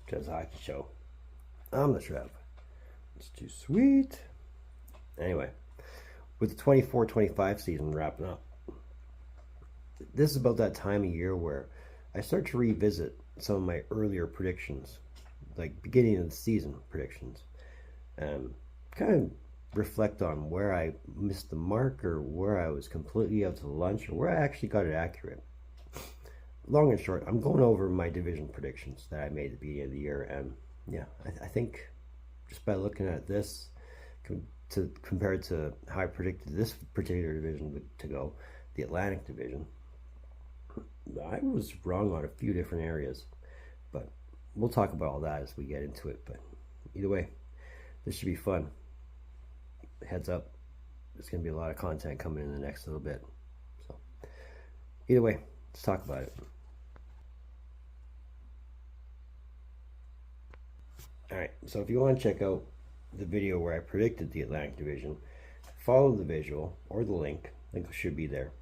Trev's Hockey Show. I'm the Trev. It's too sweet. Anyway, with the 24-25 season wrapping up, this is about that time of year where I start to revisit some of my earlier predictions, like beginning of the season predictions, and kind of reflect on where I missed the mark or where I was completely out to lunch or where I actually got it accurate. Long and short, I'm going over my division predictions that I made at the beginning of the year, and yeah, I think just by looking at this compared to how I predicted this particular division to go, the Atlantic division, I was wrong on a few different areas, but we'll talk about all that as we get into it. But either way, this should be fun. Heads up, there's going to be a lot of content coming in the next little bit. So either way, let's talk about it. Alright, so if you want to check out the video where I predicted the Atlantic division, follow the visual or the link should be there.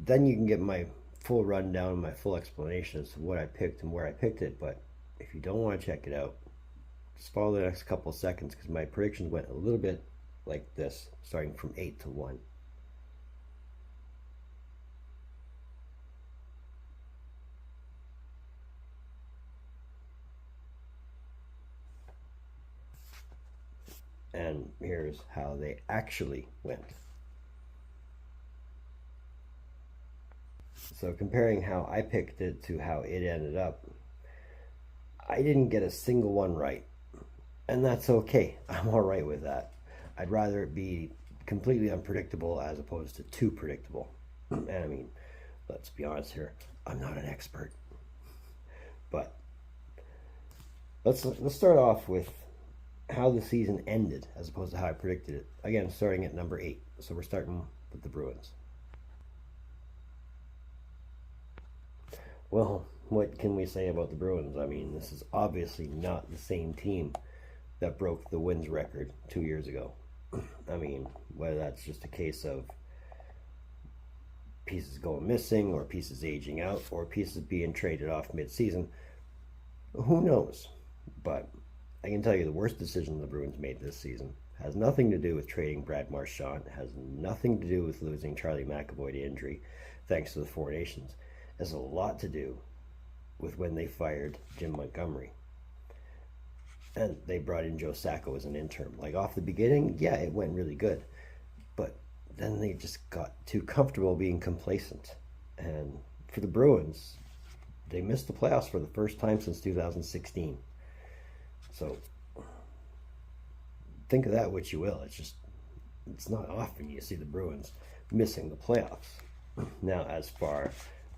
Then you can get my full rundown, my full explanation as to what I picked and where I picked it. But if you don't want to check it out, just follow the next couple of seconds, because my predictions went a little bit like this, starting from 8 to 1. And here's how they actually went. So comparing how I picked it to how it ended up, I didn't get a single one right. And that's okay. I'm all right with that. I'd rather it be completely unpredictable as opposed to too predictable. And I mean, let's be honest here, I'm not an expert. But let's start off with how the season ended as opposed to how I predicted it. Again, starting at number 8. So we're starting with the Bruins. Well, what can we say about the Bruins? I mean, this is obviously not the same team that broke the wins record 2 years ago. I mean, whether that's just a case of pieces going missing or pieces aging out or pieces being traded off mid-season, who knows? But I can tell you the worst decision the Bruins made this season has nothing to do with trading Brad Marchand, has nothing to do with losing Charlie McAvoy to injury thanks to the Four Nations. It has a lot to do with when they fired Jim Montgomery. And they brought in Joe Sacco as an interim. Like, off the beginning, yeah, it went really good. But then they just got too comfortable being complacent. And for the Bruins, they missed the playoffs for the first time since 2016. So think of that what you will. It's not often you see the Bruins missing the playoffs. Now, as far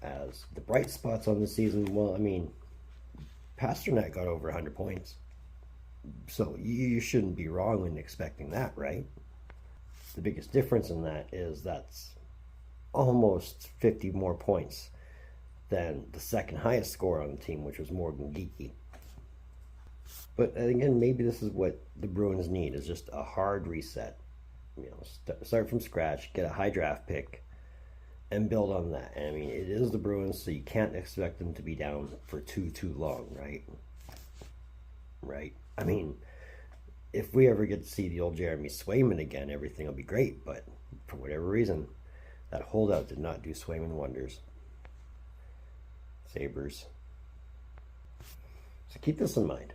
as the bright spots on the season, well, I mean, Pasternak got over 100 points. So you shouldn't be wrong in expecting that, right? The biggest difference in that is that's almost 50 more points than the second highest scorer on the team, which was Morgan Geekie. But again, maybe this is what the Bruins need, is just a hard reset. You know, start from scratch, get a high draft pick, and build on that. And I mean, it is the Bruins, so you can't expect them to be down for too long, right? Right? I mean, if we ever get to see the old Jeremy Swayman again, everything will be great. But for whatever reason, that holdout did not do Swayman wonders. Sabres. So keep this in mind.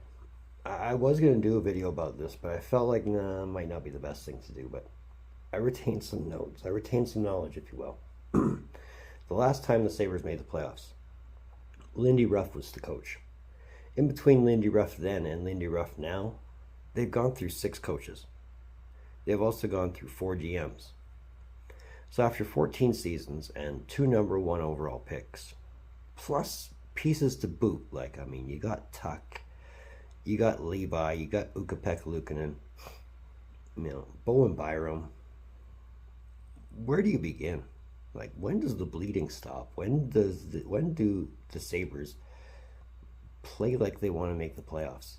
I was going to do a video about this, but I felt like, nah, it might not be the best thing to do. But I retained some notes. I retained some knowledge, if you will. The last time the Sabres made the playoffs, Lindy Ruff was the coach. In between Lindy Ruff then and Lindy Ruff now, they've gone through 6 coaches. They've also gone through 4 GMs. So after 14 seasons and 2 number 1 overall picks, plus pieces to boot, like, I mean, you got Tuck, you got Levi, you got Ukko-Pekka Luukkonen, you know, Bowen Byram. Where do you begin? Like, when does the bleeding stop? When do the Sabres play like they want to make the playoffs?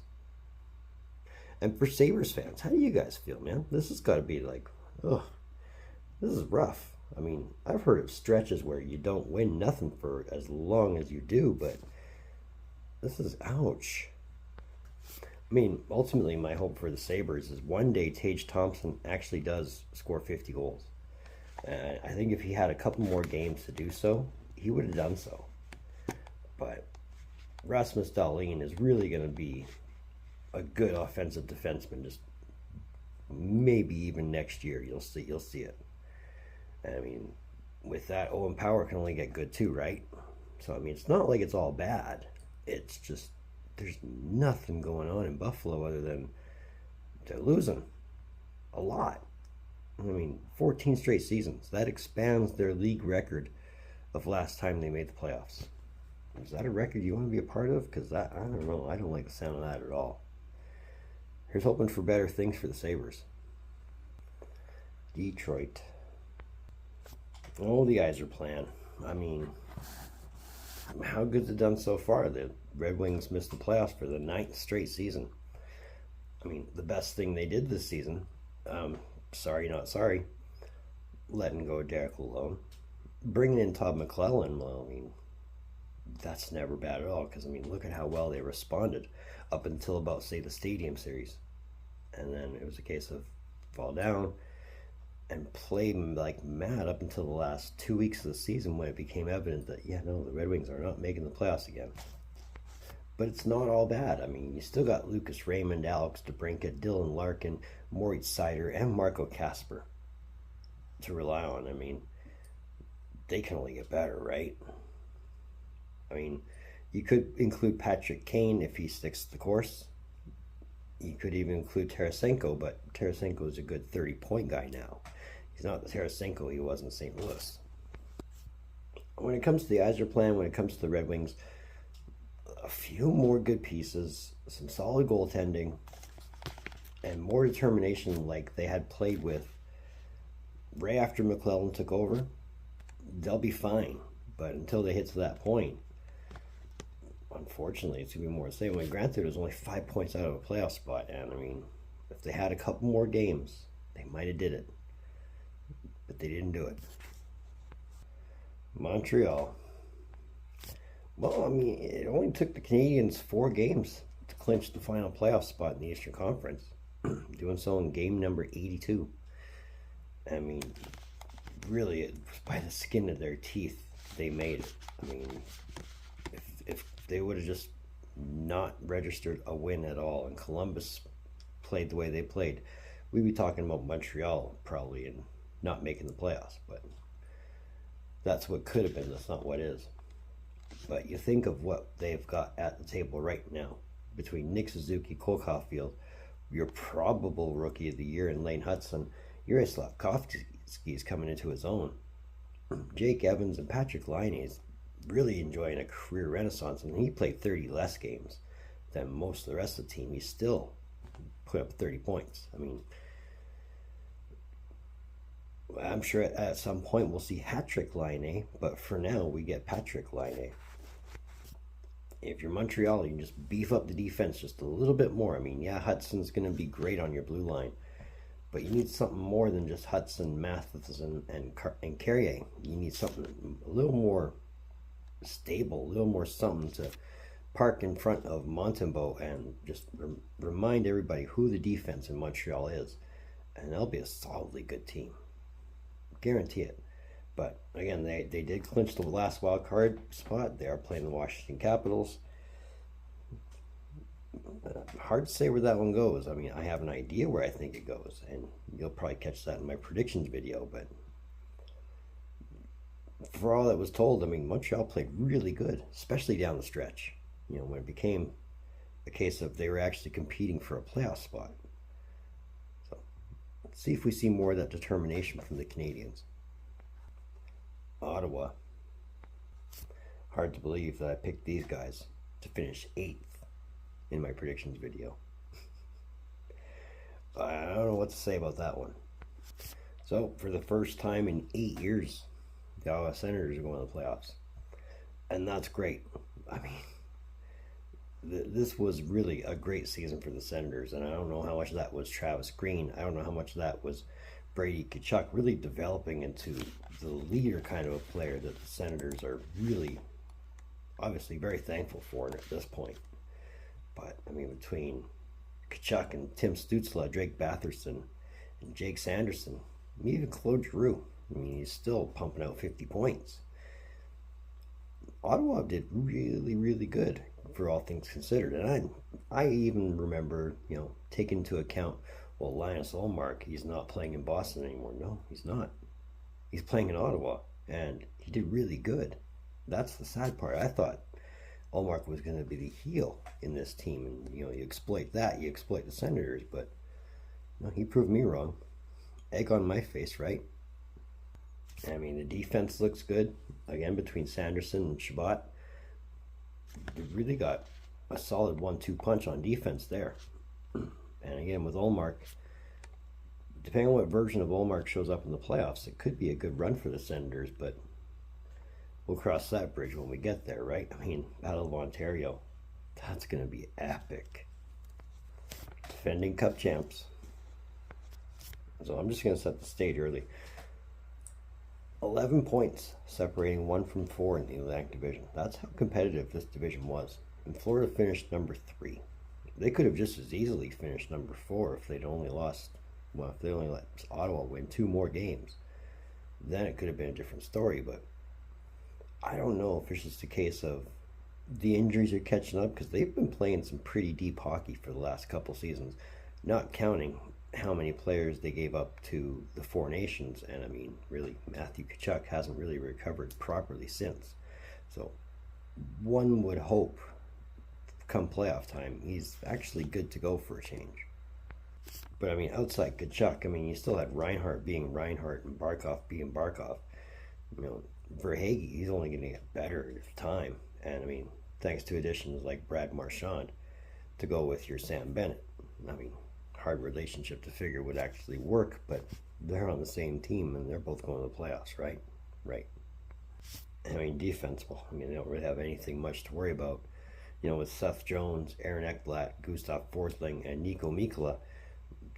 And for Sabres fans, how do you guys feel, man? This has got to be like, ugh, this is rough. I mean, I've heard of stretches where you don't win nothing for as long as you do, but This is ouch. I mean, ultimately, my hope for the Sabres is one day Tage Thompson actually does score 50 goals. I think if he had a couple more games to do so, he would have done so. But Rasmus Dahlin is really going to be a good offensive defenseman. Just maybe even next year, you'll see it. I mean, with that, Owen Power can only get good too, right? So I mean, it's not like it's all bad. It's just there's nothing going on in Buffalo other than they're losing a lot. I mean, 14 straight seasons. That expands their league record of last time they made the playoffs. Is that a record you want to be a part of? Because that, I don't know. I don't like the sound of that at all. Here's hoping for better things for the Sabres. Detroit. Oh, the Eyes are playing. I mean, how good's it done so far? The Red Wings missed the playoffs for the 9th straight season. I mean, the best thing they did this season, sorry, not sorry, letting go of Derek Lalonde. Bringing in Todd McClellan, well, I mean, that's never bad at all, because, I mean, look at how well they responded up until about, say, the Stadium Series. And then it was a case of fall down and play like mad up until the last 2 weeks of the season when it became evident that, yeah, no, the Red Wings are not making the playoffs again. But it's not all bad. I mean, you still got Lucas Raymond, Alex DeBrincat, Dylan Larkin, Moritz Seider, and Marco Kasper to rely on. I mean, they can only get better, right? I mean, you could include Patrick Kane if he sticks to the course. You could even include Tarasenko, but Tarasenko is a good 30-point guy now. He's not the Tarasenko he was in St. Louis. When it comes to the Yzer plan, when it comes to the Red Wings, a few more good pieces, some solid goaltending, and more determination like they had played with right after McClellan took over, they'll be fine. But until they hit to that point, unfortunately, it's going to be more the same. When granted, it was only 5 points out of a playoff spot, and I mean, if they had a couple more games, they might have did it. But they didn't do it. Montreal. Well, I mean, it only took the Canadiens 4 games to clinch the final playoff spot in the Eastern Conference, doing so in game number 82. I mean, really, it was by the skin of their teeth they made it. I mean, if they would have just not registered a win at all and Columbus played the way they played, we'd be talking about Montreal probably and not making the playoffs. But that's what could have been. That's not what is. But you think of what they've got at the table right now between Nick Suzuki, Cole Caulfield, your probable rookie of the year in Lane Hudson, Yuri Slafkovsky's coming into his own. Jake Evans and Patrick Laine is really enjoying a career renaissance, and he played 30 less games than most of the rest of the team. He still put up 30 points. I mean, I'm sure at some point we'll see hat-trick Laine, but for now we get Patrick Laine. If you're Montreal, you can just beef up the defense just a little bit more. I mean, yeah, Hudson's going to be great on your blue line, but you need something more than just Hudson, Matheson, and Carrier. You need something a little more stable, a little more something to park in front of Montembeault and just remind everybody who the defense in Montreal is, and they'll be a solidly good team. Guarantee it. But again, they did clinch the last wild card spot. They are playing the Washington Capitals. Hard to say where that one goes. I mean, I have an idea where I think it goes, and you'll probably catch that in my predictions video. But for all that was told, I mean, Montreal played really good, especially down the stretch. You know, when it became a case of they were actually competing for a playoff spot. So let's see if we see more of that determination from the Canadiens. Ottawa. Hard to believe that I picked these guys to finish 8th in my predictions video. I don't know what to say about that one. So, for the first time in 8 years, the Ottawa Senators are going to the playoffs. And that's great. I mean, this was really a great season for the Senators, and I don't know how much of that was Travis Green. I don't know how much of that was Brady Tkachuk really developing into the leader kind of a player that the Senators are really obviously very thankful for it at this point. But I mean, between Tkachuk and Tim Stützle, Drake Batherson, and Jake Sanderson, even Claude Giroux, I mean, he's still pumping out 50 points. Ottawa did really, really good for all things considered. And I even remember, taking into account, well, Linus Ullmark, he's not playing in Boston anymore. No, he's not. He's playing in Ottawa, and he did really good. That's the sad part. I thought Ullmark was going to be the heel in this team, and you exploit that, you exploit the Senators, but no, he proved me wrong. Egg on my face, right? I mean, the defense looks good. Again, between Sanderson and Shabbat, they really got a solid 1-2 punch on defense there. And again, with Ullmark, depending on what version of Ullmark shows up in the playoffs, it could be a good run for the Senators, but we'll cross that bridge when we get there, right? I mean, Battle of Ontario, that's going to be epic. Defending Cup champs. So I'm just going to set the stage early. 11 points separating 1 from 4 in the Atlantic Division. That's how competitive this division was. And Florida finished number 3. They could have just as easily finished number 4 if they'd only lost, well, if they only let Ottawa win 2 more games. Then it could have been a different story, but I don't know if it's just a case of the injuries are catching up, because they've been playing some pretty deep hockey for the last couple seasons, not counting how many players they gave up to the Four Nations. And I mean, really, Matthew Tkachuk hasn't really recovered properly since. So one would hope come playoff time he's actually good to go for a change. But I mean, outside Tkachuk, I mean, you still had Reinhart being Reinhart and Barkov being Barkov. Verhaeghe, he's only going to get better with time. And I mean, thanks to additions like Brad Marchand to go with your Sam Bennett. I mean, hard relationship to figure would actually work, but they're on the same team and they're both going to the playoffs, right? Right. I mean, defense, well, I mean, they don't really have anything much to worry about. With Seth Jones, Aaron Ekblad, Gustav Forsling, and Nico Mikkola,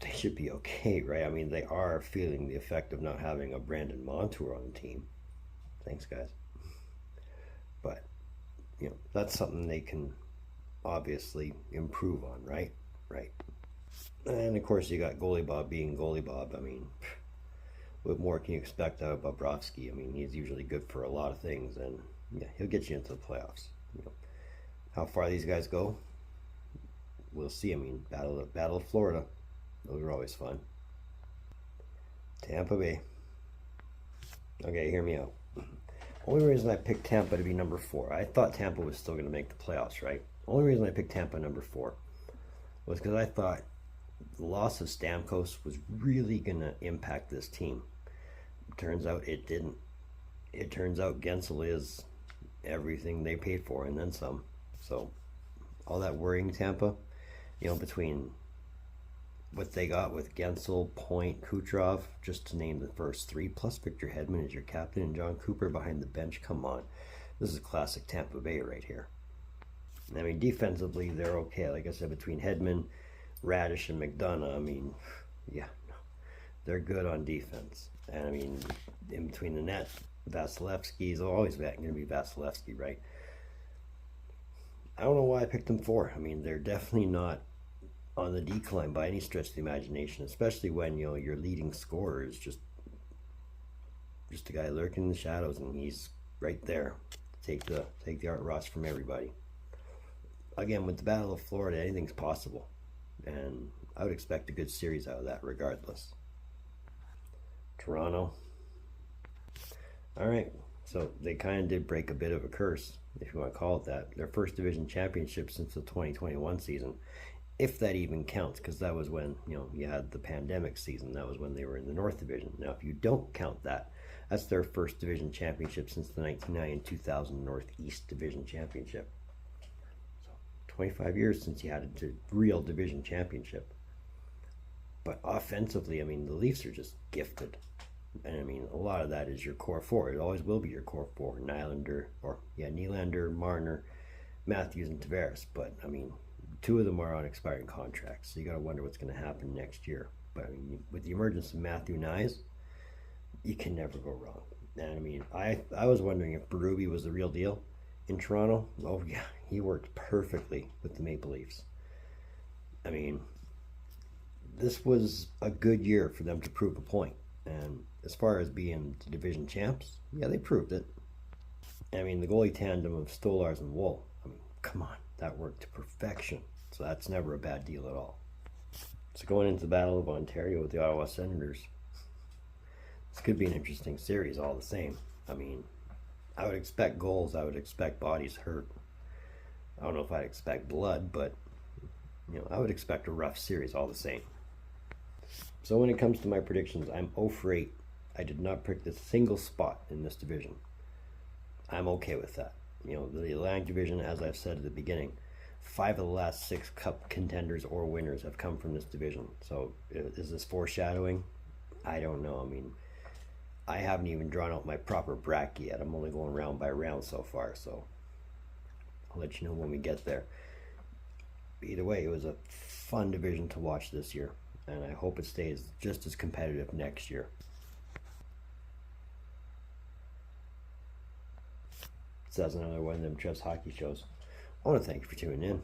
they should be okay, right? I mean, they are feeling the effect of not having a Brandon Montour on the team. Thanks, guys. But, that's something they can obviously improve on, right? Right. And, of course, you got Goalie Bob being Goalie Bob. I mean, what more can you expect out of Bobrovsky? I mean, he's usually good for a lot of things, and, yeah, he'll get you into the playoffs. How far these guys go, we'll see. I mean, Battle of Florida, those are always fun. Tampa Bay. Okay, hear me out. Only reason I picked Tampa to be number 4, I thought Tampa was still going to make the playoffs, right? Only reason I picked Tampa number 4 was because I thought the loss of Stamkos was really going to impact this team. Turns out it didn't. It turns out Gensel is everything they paid for and then some. So all that worrying Tampa, between what they got with Gensel, Point, Kucherov, just to name the first 3, plus Victor Hedman as your captain and John Cooper behind the bench. Come on. This is classic Tampa Bay right here. I mean, defensively, they're okay. Like I said, between Hedman, Radish, and McDonough, I mean, yeah, they're good on defense. And I mean, in between the net, Vasilevsky is always going to be Vasilevsky, right? I don't know why I picked them 4. I mean, they're definitely not on the decline by any stretch of the imagination, especially when, your leading scorer is just a guy lurking in the shadows, and he's right there. Take the Art Ross from everybody. Again, with the Battle of Florida, anything's possible, and I would expect a good series out of that regardless. Toronto. All right, so they kind of did break a bit of a curse, if you want to call it that. Their first division championship since the 2021 season, if that even counts, because that was when, you had the pandemic season. That was when they were in the North Division. Now, if you don't count that, that's their first division championship since the 1990-2000 Northeast Division Championship. 25 years since you had a real division championship. But offensively, I mean, the Leafs are just gifted. And I mean, a lot of that is your core 4. It always will be your core 4. Nylander, Marner, Matthews, and Tavares. But I mean, 2 of them are on expiring contracts, so you got to wonder what's going to happen next year. But I mean, with the emergence of Matthew Nyes, you can never go wrong. And I mean, I was wondering if Berube was the real deal. in Toronto, oh yeah, he worked perfectly with the Maple Leafs. I mean, this was a good year for them to prove a point. And as far as being the division champs, yeah, they proved it. I mean, the goalie tandem of Stolars and Woll, I mean, come on, that worked to perfection. So that's never a bad deal at all. So going into the Battle of Ontario with the Ottawa Senators, this could be an interesting series all the same. I mean, I would expect goals, I would expect bodies hurt. I don't know if I'd expect blood, but I would expect a rough series all the same. So when it comes to my predictions, I'm 0 for 8. I did not pick a single spot in this division. I'm okay with that. The Atlantic Division, as I've said at the beginning, 5 of the last 6 cup contenders or winners have come from this division. So is this foreshadowing? I don't know. I mean, I haven't even drawn out my proper bracket yet. I'm only going round by round so far, so I'll let you know when we get there. Either way, it was a fun division to watch this year, and I hope it stays just as competitive next year. So that's another one of them Trev's hockey shows. I want to thank you for tuning in.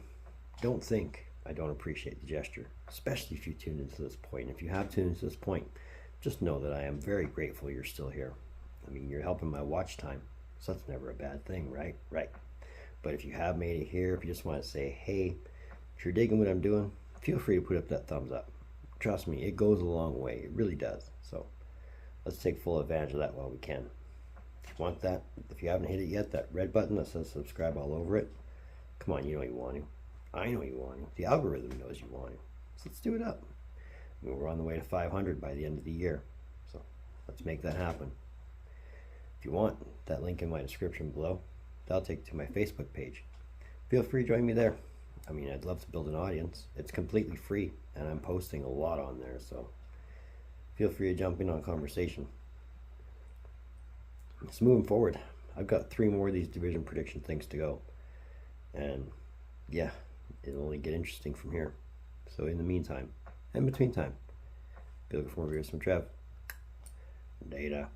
Don't think I don't appreciate the gesture, especially if you tuned into this point. If you have tuned into this point, just know that I am very grateful you're still here. I mean, you're helping my watch time, so that's never a bad thing, right? Right. But if you have made it here, if you just want to say, hey, if you're digging what I'm doing, feel free to put up that thumbs up. Trust me, it goes a long way. It really does. So let's take full advantage of that while we can. If you want that, if you haven't hit it yet, that red button that says subscribe all over it, come on, you know you want to. I know you want to. The algorithm knows you want to. So let's do it up. I mean, we're on the way to 500 by the end of the year. So let's make that happen. If you want, that link in my description below, that'll take you to my Facebook page. Feel free to join me there. I mean, I'd love to build an audience. It's completely free, and I'm posting a lot on there, so feel free to jump in on conversation. So moving forward, I've got 3 more of these division prediction things to go. And yeah, it'll only get interesting from here. So in the meantime, and between time, be looking for more videos from Trev. Data.